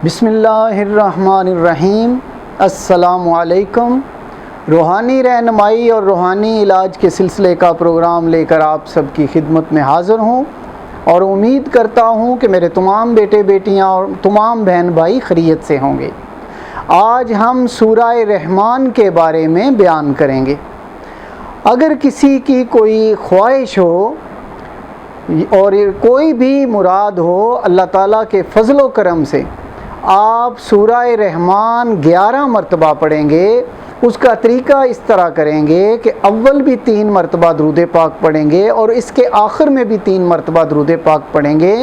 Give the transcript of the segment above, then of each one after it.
بسم اللہ الرحمن الرحیم۔ السلام علیکم۔ روحانی رہنمائی اور روحانی علاج کے سلسلے کا پروگرام لے کر آپ سب کی خدمت میں حاضر ہوں اور امید کرتا ہوں کہ میرے تمام بیٹے بیٹیاں اور تمام بہن بھائی خیریت سے ہوں گے۔ آج ہم سورہ رحمان کے بارے میں بیان کریں گے۔ اگر کسی کی کوئی خواہش ہو اور کوئی بھی مراد ہو، اللہ تعالیٰ کے فضل و کرم سے آپ سورہ رحمان 11 مرتبہ پڑھیں گے۔ اس کا طریقہ اس طرح کریں گے کہ اول بھی 3 مرتبہ درود پاک پڑھیں گے اور اس کے آخر میں بھی 3 مرتبہ درود پاک پڑھیں گے،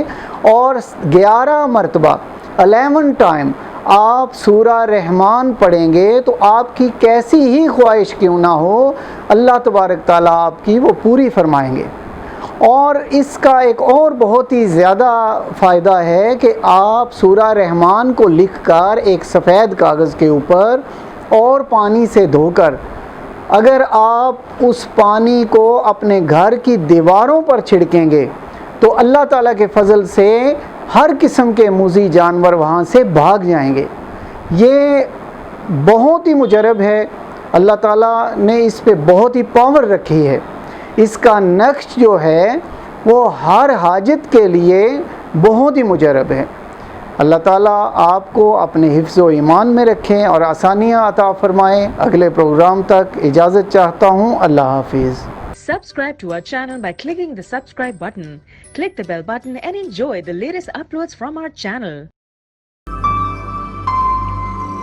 اور 11 مرتبہ 11 ٹائم آپ سورہ رحمان پڑھیں گے تو آپ کی کیسی ہی خواہش کیوں نہ ہو، اللہ تبارک تعالیٰ آپ کی وہ پوری فرمائیں گے۔ اور اس کا ایک اور بہت ہی زیادہ فائدہ ہے کہ آپ سورہ رحمان کو لکھ کر ایک سفید کاغذ کے اوپر اور پانی سے دھو کر اگر آپ اس پانی کو اپنے گھر کی دیواروں پر چھڑکیں گے تو اللہ تعالیٰ کے فضل سے ہر قسم کے موذی جانور وہاں سے بھاگ جائیں گے۔ یہ بہت ہی مجرب ہے، اللہ تعالیٰ نے اس پہ بہت ہی پاور رکھی ہے۔ اس کا نقش جو ہے وہ ہر حاجت کے لیے بہت ہی مجرب ہے۔ اللہ تعالیٰ آپ کو اپنے حفظ و ایمان میں رکھیں اور آسانیاں عطا فرمائیں۔ اگلے پروگرام تک اجازت چاہتا ہوں۔ اللہ حافظ۔ Subscribe to our channel by clicking the subscribe button. Click the bell button and enjoy the latest uploads from our channel.